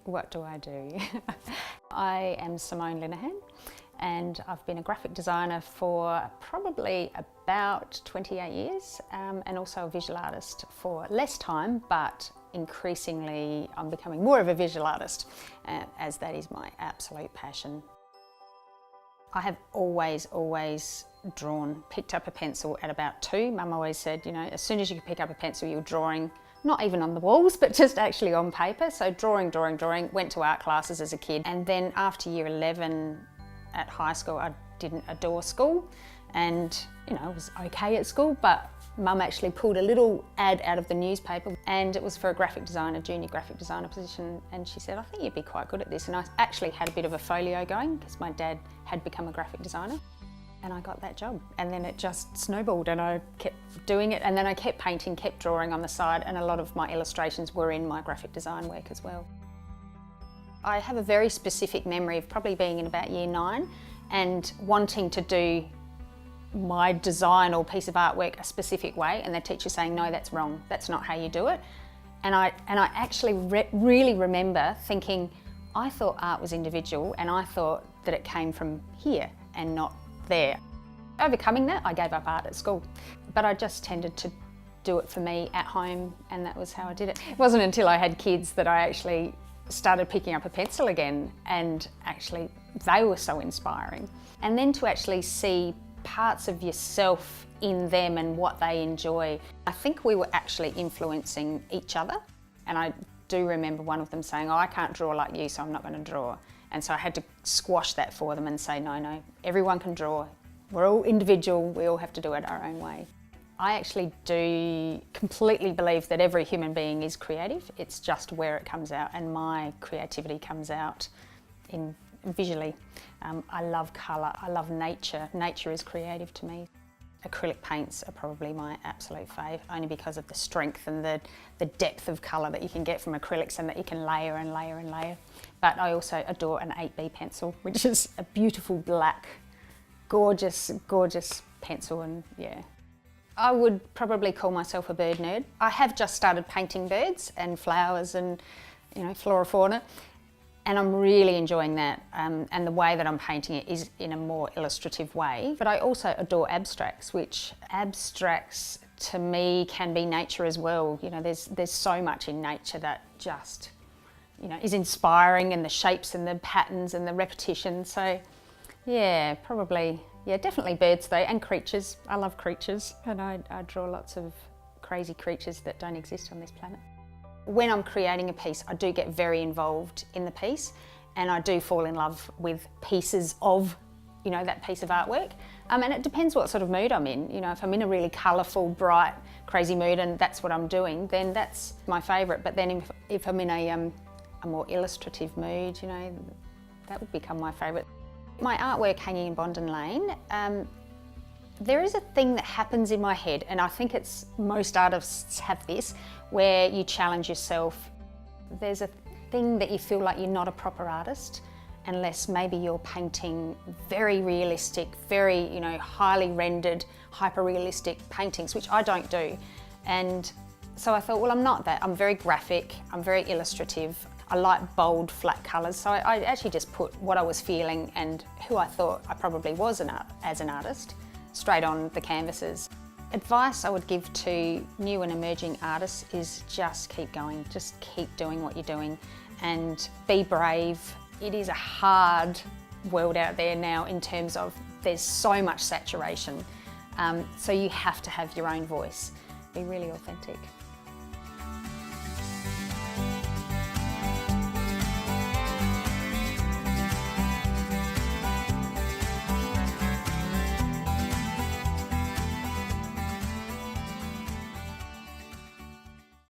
What do I do? I am Simone Linehan and I've been a graphic designer for probably about 28 years and also a visual artist for less time, but increasingly I'm becoming more of a visual artist as that is my absolute passion. I have always drawn, picked up a pencil at about 2. Mum always said, you know, as soon as you could pick up a pencil you're drawing, not even on the walls, but just actually on paper. So drawing, went to art classes as a kid. And then after year 11 at high school, I didn't adore school. And, you know, I was okay at school, but Mum actually pulled a little ad out of the newspaper and it was for a graphic designer, junior graphic designer position. And she said, I think you'd be quite good at this. And I actually had a bit of a folio going because my dad had become a graphic designer. And I got that job, and then it just snowballed and I kept doing it, and then I kept painting, kept drawing on the side, and a lot of my illustrations were in my graphic design work as well. I have a very specific memory of probably being in about year 9 and wanting to do my design or piece of artwork a specific way, and the teacher saying, no, that's wrong, that's not how you do it. And I actually really remember thinking, I thought art was individual and I thought that it came from here and not there. Overcoming that, I gave up art at school, but I just tended to do it for me at home, and that was how I did it. It wasn't until I had kids that I actually started picking up a pencil again, and actually they were so inspiring. And then to actually see parts of yourself in them and what they enjoy. I think we were actually influencing each other, and I do remember one of them saying, oh, I can't draw like you, so I'm not going to draw. And so I had to squash that for them and say, no, everyone can draw. We're all individual, we all have to do it our own way. I actually do completely believe that every human being is creative. It's just where it comes out, and my creativity comes out in visually. I love colour, I love nature. Nature is creative to me. Acrylic paints are probably my absolute fave, only because of the strength and the depth of colour that you can get from acrylics, and that you can layer and layer and layer. But I also adore an 8B pencil, which is a beautiful black, gorgeous pencil, and yeah. I would probably call myself a bird nerd. I have just started painting birds and flowers and, you know, flora, fauna. And I'm really enjoying that, and the way that I'm painting it is in a more illustrative way. But I also adore abstracts, which abstracts to me can be nature as well. You know, there's so much in nature that just, you know, is inspiring, and the shapes and the patterns and the repetition. So yeah, probably, yeah, definitely birds though, and creatures. I love creatures, and I draw lots of crazy creatures that don't exist on this planet. When I'm creating a piece, I do get very involved in the piece, and I do fall in love with pieces of, you know, that piece of artwork. And it depends what sort of mood I'm in. You know, if I'm in a really colourful, bright, crazy mood and that's what I'm doing, then that's my favourite. But then if I'm in a more illustrative mood, you know, that would become my favourite. My artwork hanging in Bondi Lane, there is a thing that happens in my head, and I think it's most artists have this, where you challenge yourself. There's a thing that you feel like you're not a proper artist unless maybe you're painting very realistic, very, you know, highly rendered, hyper-realistic paintings, which I don't do. And so I thought, well, I'm not that. I'm very graphic, I'm very illustrative. I like bold, flat colours, so I actually just put what I was feeling and who I thought I probably was as an artist straight on the canvases. Advice I would give to new and emerging artists is just keep going, just keep doing what you're doing and be brave. It is a hard world out there now in terms of there's so much saturation, so you have to have your own voice. Be really authentic.